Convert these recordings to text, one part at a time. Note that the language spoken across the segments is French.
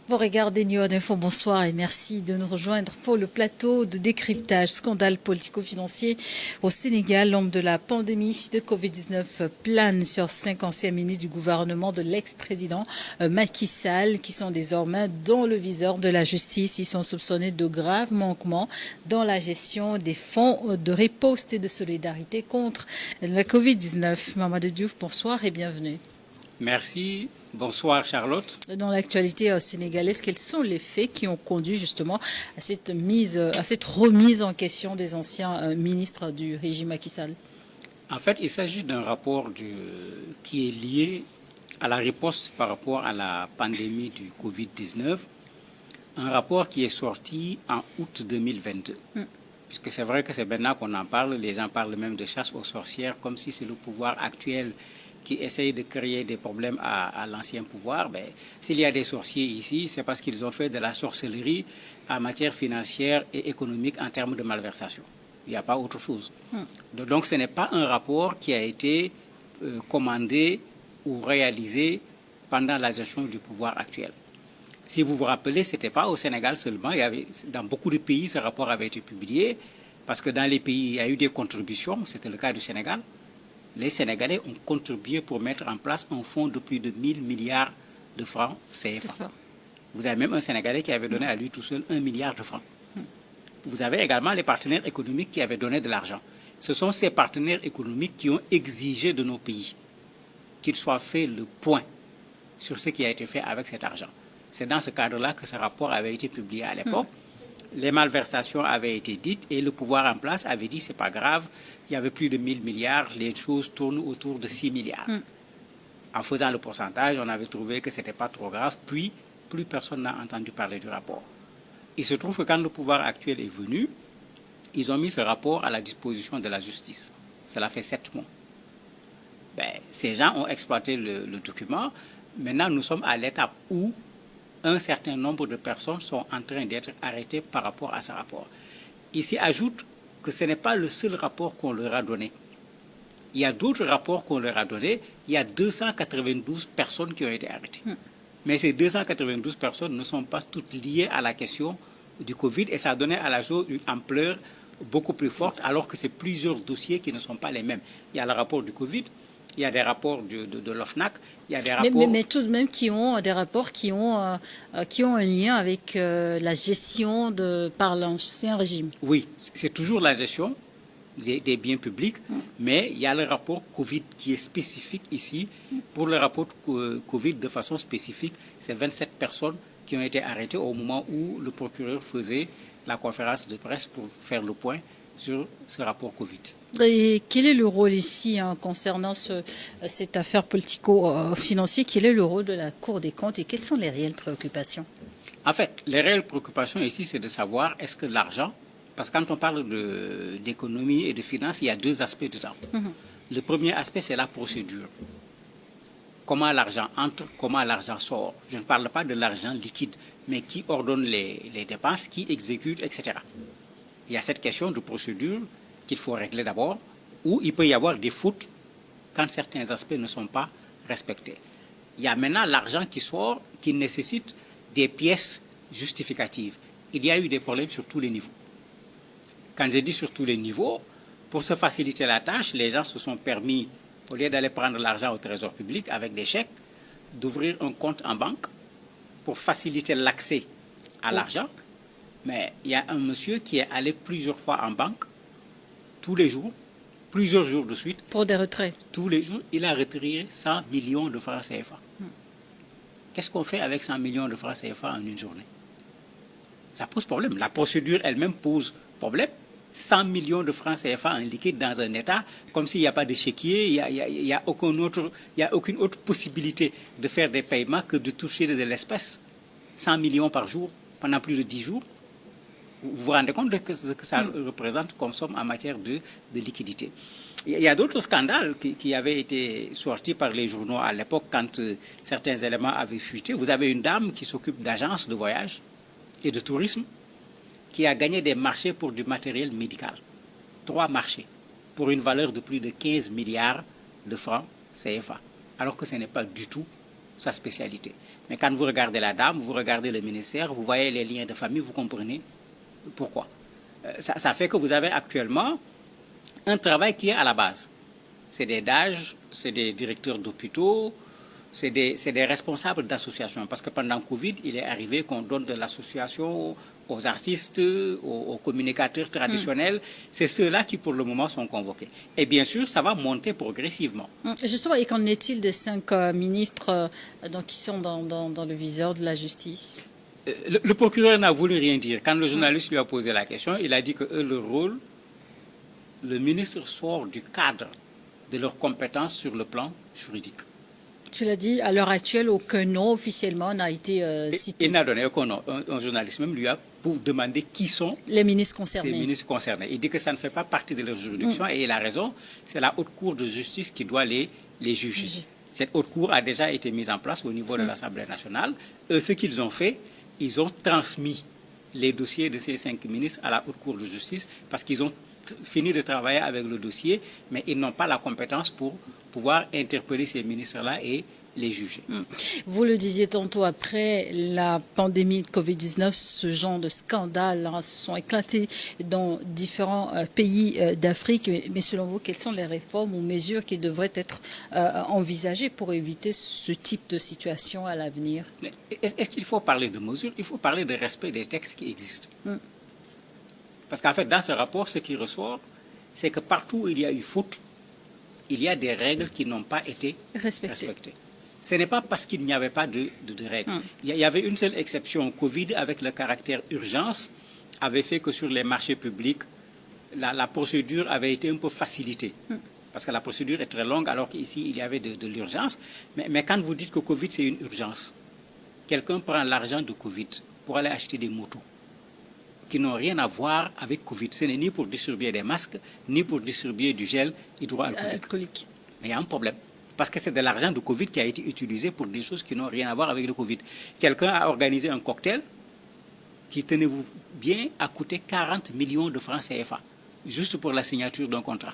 Vous regardez News Info, bonsoir et merci de nous rejoindre pour le plateau de décryptage. Scandale politico-financier au Sénégal. L'ombre de la pandémie de Covid-19 plane sur 5 anciens ministres du gouvernement de l'ex-président Macky Sall qui sont désormais dans le viseur de la justice. Ils sont soupçonnés de graves manquements dans la gestion des fonds de riposte et de solidarité contre la Covid-19. Mamadou Diouf, bonsoir et bienvenue. Merci. Bonsoir Charlotte. Dans l'actualité sénégalaise, quels sont les faits qui ont conduit justement à cette remise en question des anciens ministres du régime Macky Sall? En fait, il s'agit d'un rapport qui est lié à la riposte par rapport à la pandémie du Covid-19. Un rapport qui est sorti en août 2022. Puisque c'est vrai que c'est maintenant qu'on en parle, les gens parlent même de chasse aux sorcières, comme si c'est le pouvoir actuel qui essaye de créer des problèmes à l'ancien pouvoir. S'il y a des sorciers ici, c'est parce qu'ils ont fait de la sorcellerie en matière financière et économique en termes de malversation. Il n'y a pas autre chose. Donc ce n'est pas un rapport qui a été commandé ou réalisé pendant la gestion du pouvoir actuel. Si vous vous rappelez, ce n'était pas au Sénégal seulement. Dans beaucoup de pays, ce rapport avait été publié parce que dans les pays, il y a eu des contributions. C'était le cas du Sénégal. Les Sénégalais ont contribué pour mettre en place un fonds de plus de 1000 milliards de francs CFA. Vous avez même un Sénégalais qui avait donné à lui tout seul 1 milliard de francs. Vous avez également les partenaires économiques qui avaient donné de l'argent. Ce sont ces partenaires économiques qui ont exigé de nos pays qu'il soit fait le point sur ce qui a été fait avec cet argent. C'est dans ce cadre-là que ce rapport avait été publié à l'époque. Les malversations avaient été dites et le pouvoir en place avait dit c'est pas grave, il y avait plus de 1000 milliards, les choses tournent autour de 6 milliards. En faisant le pourcentage, on avait trouvé que c'était pas trop grave, puis plus personne n'a entendu parler du rapport. Il se trouve que quand le pouvoir actuel est venu, ils ont mis ce rapport à la disposition de la justice. Cela fait 7 mois. Ces gens ont exploité le document. Maintenant, nous sommes à l'étape où un certain nombre de personnes sont en train d'être arrêtées par rapport à ce rapport. Ici, ajoute que ce n'est pas le seul rapport qu'on leur a donné. Il y a d'autres rapports qu'on leur a donnés. Il y a 292 personnes qui ont été arrêtées. Mais ces 292 personnes ne sont pas toutes liées à la question du Covid et ça a donné à la chose une ampleur beaucoup plus forte alors que c'est plusieurs dossiers qui ne sont pas les mêmes. Il y a le rapport du Covid, il y a des rapports de l'OFNAC, il y a des rapports... Mais tout de même qui ont des rapports qui ont un lien avec la gestion par l'ancien régime. Oui, c'est toujours la gestion des biens publics, mais il y a le rapport Covid qui est spécifique ici. Pour le rapport Covid de façon spécifique, c'est 27 personnes qui ont été arrêtées au moment où le procureur faisait la conférence de presse pour faire le point sur ce rapport Covid. Et quel est le rôle ici concernant cette affaire politico-financière? Quel est le rôle de la Cour des comptes et quelles sont les réelles préoccupations? En fait, les réelles préoccupations ici, c'est de savoir est-ce que l'argent, parce que quand on parle d'économie et de finances, il y a deux aspects dedans. Le premier aspect, c'est la procédure. Comment l'argent entre, comment l'argent sort. Je ne parle pas de l'argent liquide, mais qui ordonne les dépenses, qui exécute, etc. Il y a cette question de procédure qu'il faut régler d'abord, où il peut y avoir des fautes quand certains aspects ne sont pas respectés. Il y a maintenant l'argent qui sort, qui nécessite des pièces justificatives. Il y a eu des problèmes sur tous les niveaux. Quand je dis sur tous les niveaux, pour se faciliter la tâche, les gens se sont permis, au lieu d'aller prendre l'argent au trésor public avec des chèques, d'ouvrir un compte en banque pour faciliter l'accès à l'argent. Mais il y a un monsieur qui est allé plusieurs fois en banque, tous les jours, plusieurs jours de suite. Pour des retraits. Tous les jours, il a retiré 100 millions de francs CFA. Qu'est-ce qu'on fait avec 100 millions de francs CFA en une journée? Ça pose problème. La procédure elle-même pose problème. 100 millions de francs CFA en liquide dans un État, comme s'il n'y a pas de chéquier, il n'y a aucune autre possibilité de faire des paiements que de toucher de l'espèce. 100 millions par jour, pendant plus de 10 jours. Vous vous rendez compte de ce que ça représente comme somme en matière de liquidité. Il y a d'autres scandales qui avaient été sortis par les journaux à l'époque quand certains éléments avaient fuité. Vous avez une dame qui s'occupe d'agences de voyage et de tourisme qui a gagné des marchés pour du matériel médical. 3 marchés pour une valeur de plus de 15 milliards de francs CFA, alors que ce n'est pas du tout sa spécialité. Mais quand vous regardez la dame, vous regardez le ministère, vous voyez les liens de famille, vous comprenez pourquoi. Ça fait que vous avez actuellement un travail qui est à la base. C'est des DAGE, c'est des directeurs d'hôpitaux, c'est des responsables d'associations. Parce que pendant Covid, il est arrivé qu'on donne de l'association aux artistes, aux communicateurs traditionnels. C'est ceux-là qui, pour le moment, sont convoqués. Et bien sûr, ça va monter progressivement. Justement, et qu'en est-il des 5 ministres donc, qui sont dans le viseur de la justice? Le procureur n'a voulu rien dire. Quand le journaliste lui a posé la question, il a dit que eux, leur rôle, le ministre sort du cadre de leurs compétences sur le plan juridique. Cela dit, à l'heure actuelle, aucun nom officiellement n'a été cité. Il n'a donné aucun nom. Un journaliste même lui a pour demander qui sont les ministres concernés. Ces ministres concernés. Il dit que ça ne fait pas partie de leur juridiction et il a raison. C'est la haute cour de justice qui doit les juger. Cette haute cour a déjà été mise en place au niveau de l'Assemblée nationale. Eux, ce qu'ils ont fait, ils ont transmis les dossiers de ces 5 ministres à la haute cour de justice parce qu'ils ont fini de travailler avec le dossier, mais ils n'ont pas la compétence pour pouvoir interpeller ces ministres-là et les juger. Vous le disiez tantôt, après la pandémie de Covid-19, ce genre de scandales se sont éclatés dans différents pays d'Afrique. Mais selon vous, quelles sont les réformes ou mesures qui devraient être envisagées pour éviter ce type de situation à l'avenir? Est-ce qu'il faut parler de mesures? Il faut parler de respect des textes qui existent. Parce qu'en fait, dans ce rapport, ce qui ressort, c'est que partout où il y a eu faute, il y a des règles qui n'ont pas été respectées. Ce n'est pas parce qu'il n'y avait pas de règles. Il y avait une seule exception. Covid, avec le caractère urgence, avait fait que sur les marchés publics, la procédure avait été un peu facilitée. Parce que la procédure est très longue, alors qu'ici, il y avait de l'urgence. Mais quand vous dites que Covid, c'est une urgence, quelqu'un prend l'argent de Covid pour aller acheter des motos qui n'ont rien à voir avec Covid. Ce n'est ni pour distribuer des masques, ni pour distribuer du gel hydroalcoolique. Mais il y a un problème. Parce que c'est de l'argent de Covid qui a été utilisé pour des choses qui n'ont rien à voir avec le Covid. Quelqu'un a organisé un cocktail qui, tenez-vous bien, a coûté 40 millions de francs CFA, juste pour la signature d'un contrat,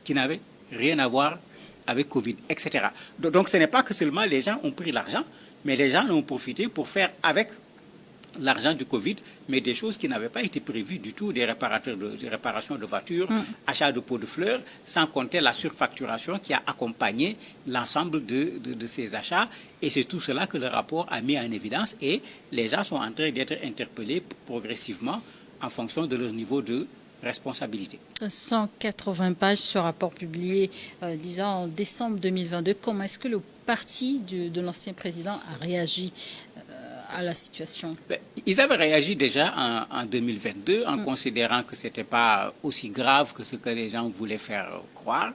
qui n'avait rien à voir avec Covid, etc. Donc ce n'est pas que seulement les gens ont pris l'argent, mais les gens en ont profité pour faire avec l'argent du Covid, mais des choses qui n'avaient pas été prévues du tout, des réparations de voitures, achat de pots de fleurs, sans compter la surfacturation qui a accompagné l'ensemble de ces achats. Et c'est tout cela que le rapport a mis en évidence et les gens sont en train d'être interpellés progressivement en fonction de leur niveau de responsabilité. 180 pages, ce rapport publié, disons, en décembre 2022. Comment est-ce que le parti de l'ancien président a réagi à la situation? Ils avaient réagi déjà en 2022 en considérant que ce n'était pas aussi grave que ce que les gens voulaient faire croire,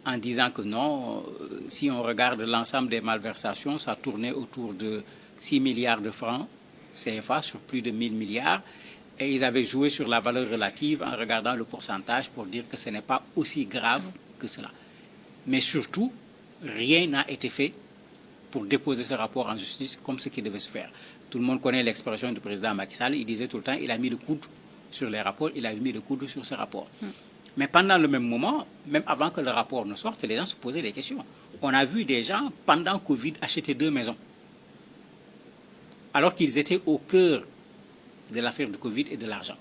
en disant que non, si on regarde l'ensemble des malversations, ça tournait autour de 6 milliards de francs CFA sur plus de 1000 milliards. Et ils avaient joué sur la valeur relative en regardant le pourcentage pour dire que ce n'est pas aussi grave que cela. Mais surtout, rien n'a été fait pour déposer ce rapport en justice comme ce qui devait se faire. Tout le monde connaît l'expression du président Macky Sall. Il disait tout le temps, il a mis le coude sur les rapports, il a mis le coude sur ce rapport. Mais pendant le même moment, même avant que le rapport ne sorte, les gens se posaient des questions. On a vu des gens, pendant Covid, acheter 2 maisons. Alors qu'ils étaient au cœur de l'affaire de Covid et de l'argent.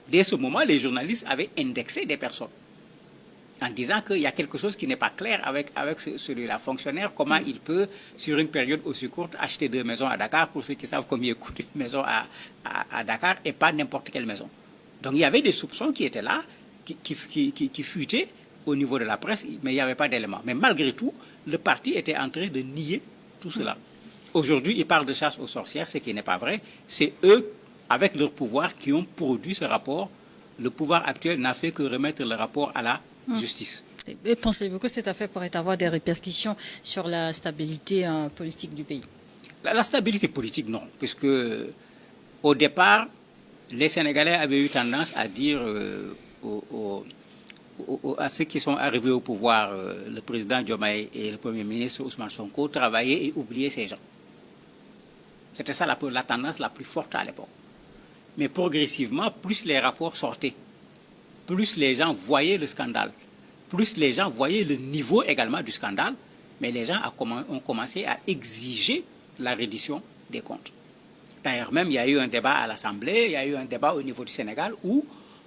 Dès ce moment, les journalistes avaient indexé des personnes en disant qu'il y a quelque chose qui n'est pas clair avec celui-là. Fonctionnaire, comment il peut, sur une période aussi courte, acheter 2 maisons à Dakar, pour ceux qui savent combien coûte une maison à Dakar, et pas n'importe quelle maison. Donc il y avait des soupçons qui étaient là, qui fuitaient au niveau de la presse, mais il n'y avait pas d'éléments. Mais malgré tout, le parti était en train de nier tout cela. Aujourd'hui, ils parlent de chasse aux sorcières, ce qui n'est pas vrai. C'est eux, avec leur pouvoir, qui ont produit ce rapport. Le pouvoir actuel n'a fait que remettre le rapport à la justice. Et pensez-vous que cette affaire pourrait avoir des répercussions sur la stabilité politique du pays? La stabilité politique, non, puisque au départ, les Sénégalais avaient eu tendance à dire à ceux qui sont arrivés au pouvoir, le président Diomaye et le Premier ministre Ousmane Sonko, travailler et oublier ces gens. C'était ça la tendance la plus forte à l'époque. Mais progressivement, plus les rapports sortaient, plus les gens voyaient le scandale, plus les gens voyaient le niveau également du scandale, mais les gens ont commencé à exiger la reddition des comptes. D'ailleurs, même, il y a eu un débat à l'Assemblée, il y a eu un débat au niveau du Sénégal où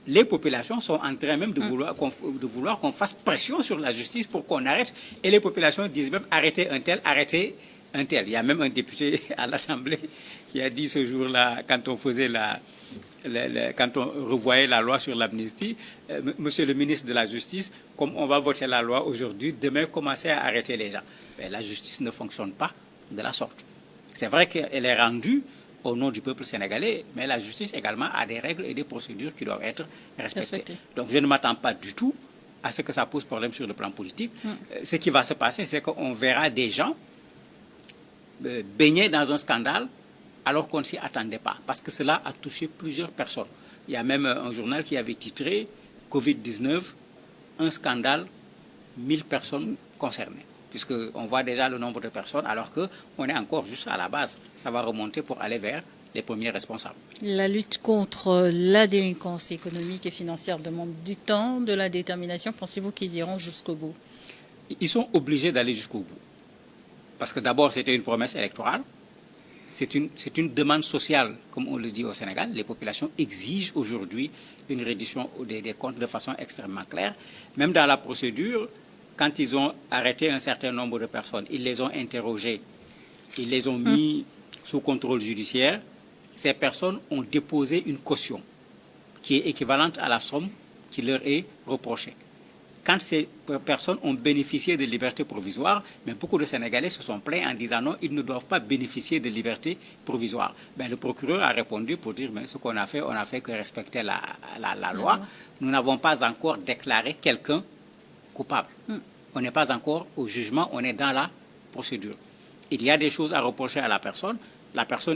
les populations sont en train même de vouloir qu'on fasse pression sur la justice pour qu'on arrête. Et les populations disent même arrêtez un tel, arrêtez un tel. Il y a même un député à l'Assemblée qui a dit ce jour-là, quand on faisait quand on revoyait la loi sur l'amnistie, Monsieur le ministre de la Justice, comme on va voter la loi aujourd'hui, demain, commencez à arrêter les gens. Mais la justice ne fonctionne pas de la sorte. C'est vrai qu'elle est rendue au nom du peuple sénégalais, mais la justice également a des règles et des procédures qui doivent être respectées. Donc je ne m'attends pas du tout à ce que ça pose problème sur le plan politique. Ce qui va se passer, c'est qu'on verra des gens baignés dans un scandale alors qu'on ne s'y attendait pas, parce que cela a touché plusieurs personnes. Il y a même un journal qui avait titré « Covid-19, un scandale, 1000 personnes concernées ». Puisqu'on voit déjà le nombre de personnes, alors qu'on est encore juste à la base. Ça va remonter pour aller vers les premiers responsables. La lutte contre la délinquance économique et financière demande du temps, de la détermination. Pensez-vous qu'ils iront jusqu'au bout? Ils sont obligés d'aller jusqu'au bout. Parce que d'abord, c'était une promesse électorale. C'est une demande sociale, comme on le dit au Sénégal. Les populations exigent aujourd'hui une reddition des comptes de façon extrêmement claire. Même dans la procédure, quand ils ont arrêté un certain nombre de personnes, ils les ont interrogées, ils les ont mis sous contrôle judiciaire. Ces personnes ont déposé une caution qui est équivalente à la somme qui leur est reprochée. Quand ces personnes ont bénéficié de liberté provisoire, mais beaucoup de Sénégalais se sont plaints en disant non, ils ne doivent pas bénéficier de liberté provisoire. Ben, le procureur a répondu pour dire mais ce qu'on a fait que respecter la loi. Nous n'avons pas encore déclaré quelqu'un coupable. On n'est pas encore au jugement, on est dans la procédure. Il y a des choses à reprocher à la personne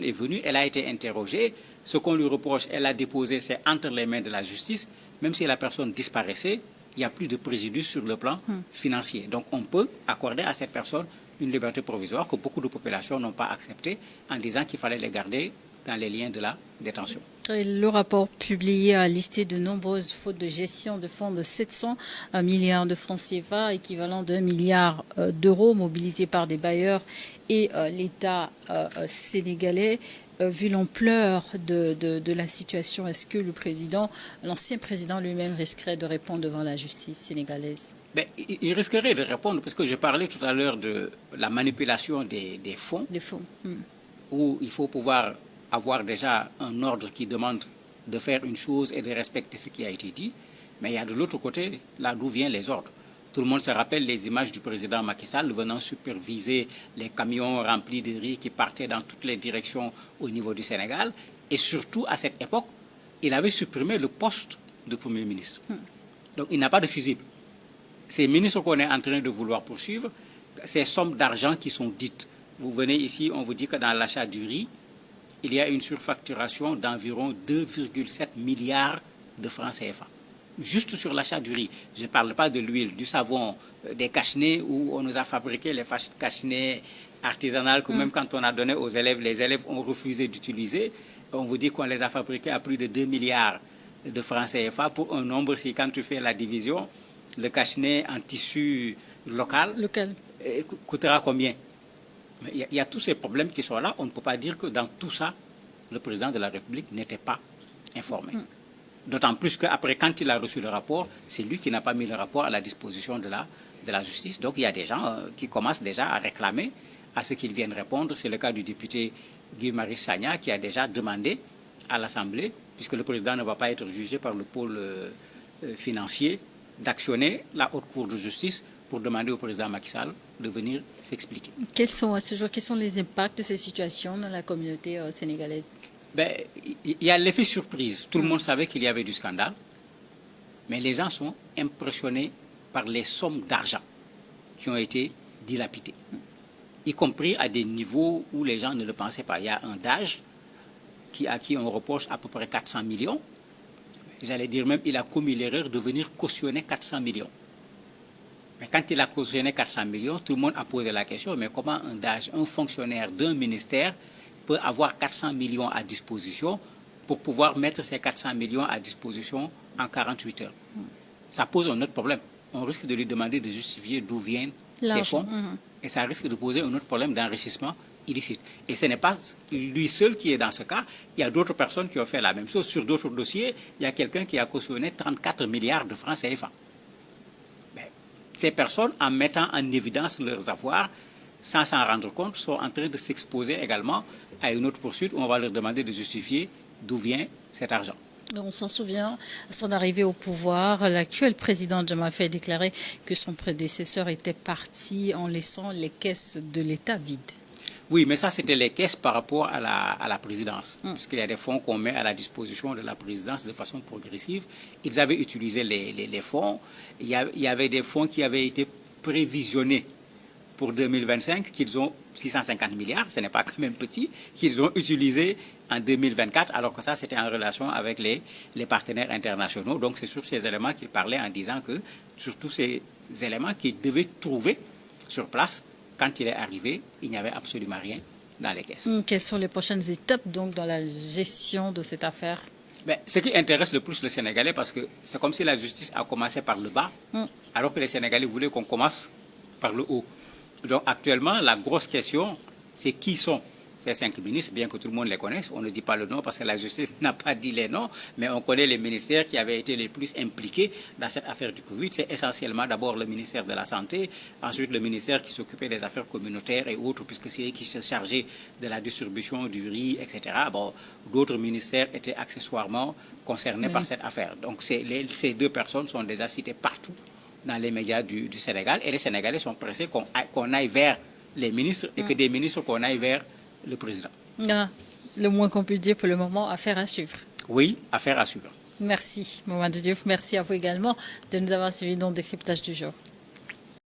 est venue, elle a été interrogée, ce qu'on lui reproche, elle a déposé, c'est entre les mains de la justice, même si la personne disparaissait, il n'y a plus de préjudice sur le plan financier. Donc on peut accorder à cette personne une liberté provisoire que beaucoup de populations n'ont pas acceptée en disant qu'il fallait les garder dans les liens de la détention. Le rapport publié a listé de nombreuses fautes de gestion de fonds de 700 milliards de francs CFA, équivalent d'1 milliard d'euros mobilisés par des bailleurs et l'État sénégalais. Vu l'ampleur de la situation, est-ce que l'ancien président lui-même risquerait de répondre devant la justice sénégalaise? Il risquerait de répondre, parce que je parlais tout à l'heure de la manipulation des fonds. Des fonds. Où il faut pouvoir avoir déjà un ordre qui demande de faire une chose et de respecter ce qui a été dit. Mais il y a de l'autre côté, là d'où viennent les ordres. Tout le monde se rappelle les images du président Macky Sall venant superviser les camions remplis de riz qui partaient dans toutes les directions au niveau du Sénégal. Et surtout, à cette époque, il avait supprimé le poste de Premier ministre. Donc, il n'a pas de fusible. Ces ministres qu'on est en train de vouloir poursuivre, ces sommes d'argent qui sont dites. Vous venez ici, on vous dit que dans l'achat du riz, il y a une surfacturation d'environ 2,7 milliards de francs CFA. Juste sur l'achat du riz. Je ne parle pas de l'huile, du savon, des cache-nez où on nous a fabriqué les cache-nez artisanales que même quand on a donné aux élèves, les élèves ont refusé d'utiliser. On vous dit qu'on les a fabriqués à plus de 2 milliards de francs CFA pour un nombre, si quand tu fais la division, le cache-nez en tissu local coûtera combien? Il y a tous ces problèmes qui sont là. On ne peut pas dire que dans tout ça, le président de la République n'était pas informé. D'autant plus qu'après, quand il a reçu le rapport, c'est lui qui n'a pas mis le rapport à la disposition de la justice. Donc il y a des gens qui commencent déjà à réclamer à ce qu'ils viennent répondre. C'est le cas du député Guy-Marie Sagna qui a déjà demandé à l'Assemblée, puisque le président ne va pas être jugé par le pôle financier, d'actionner la haute cour de justice pour demander au président Macky Sall de venir s'expliquer. Quels sont les impacts de ces situations dans la communauté sénégalaise? Il y a l'effet surprise. Tout le monde savait qu'il y avait du scandale, mais les gens sont impressionnés par les sommes d'argent qui ont été dilapidées, y compris à des niveaux où les gens ne le pensaient pas. Il y a un DAGE à qui on reproche à peu près 400 millions. J'allais dire même, il a commis l'erreur de venir cautionner 400 millions. Mais quand il a cautionné 400 millions, tout le monde a posé la question, mais comment un DAGE, un fonctionnaire d'un ministère, peut avoir 400 millions à disposition pour pouvoir mettre ces 400 millions à disposition en 48 heures? Ça pose un autre problème. On risque de lui demander de justifier d'où viennent ces fonds. et ça risque de poser un autre problème d'enrichissement illicite. Et ce n'est pas lui seul qui est dans ce cas. Il y a d'autres personnes qui ont fait la même chose. Sur d'autres dossiers, il y a quelqu'un qui a cautionné 34 milliards de francs CFA. Mais ces personnes, en mettant en évidence leurs avoirs, sans s'en rendre compte, sont en train de s'exposer également à une autre poursuite où on va leur demander de justifier d'où vient cet argent. On s'en souvient, à son arrivée au pouvoir, l'actuel président Jammeh Faye a déclaré que son prédécesseur était parti en laissant les caisses de l'État vides. Oui, mais ça, c'était les caisses par rapport à la présidence, puisqu'il y a des fonds qu'on met à la disposition de la présidence de façon progressive. Ils avaient utilisé les fonds. Il y avait des fonds qui avaient été prévisionnés pour 2025, qu'ils ont 650 milliards, ce n'est pas quand même petit, qu'ils ont utilisé en 2024, alors que ça, c'était en relation avec les partenaires internationaux. Donc, c'est sur ces éléments qu'il parlait en disant que, sur tous ces éléments qu'il devait trouver sur place, quand il est arrivé, il n'y avait absolument rien dans les caisses. Quelles sont les prochaines étapes, donc, dans la gestion de cette affaire? Ce qui intéresse le plus les Sénégalais, parce que c'est comme si la justice a commencé par le bas, alors que les Sénégalais voulaient qu'on commence par le haut. Donc actuellement, la grosse question, c'est qui sont ces 5 ministres, bien que tout le monde les connaisse. On ne dit pas le nom parce que la justice n'a pas dit les noms, mais on connaît les ministères qui avaient été les plus impliqués dans cette affaire du Covid. C'est essentiellement d'abord le ministère de la Santé, ensuite le ministère qui s'occupait des affaires communautaires et autres, puisque c'est eux qui se chargeaient de la distribution du riz, etc. Bon, d'autres ministères étaient accessoirement concernés par cette affaire. Donc ces 2 personnes sont déjà citées partout dans les médias du Sénégal, et les Sénégalais sont pressés qu'on aille vers les ministres et que des ministres qu'on aille vers le président. Le moins qu'on puisse dire pour le moment, affaire à suivre. Oui, affaire à suivre. Merci, Mamadou Diouf. Merci à vous également de nous avoir suivis dans le décryptage du jour.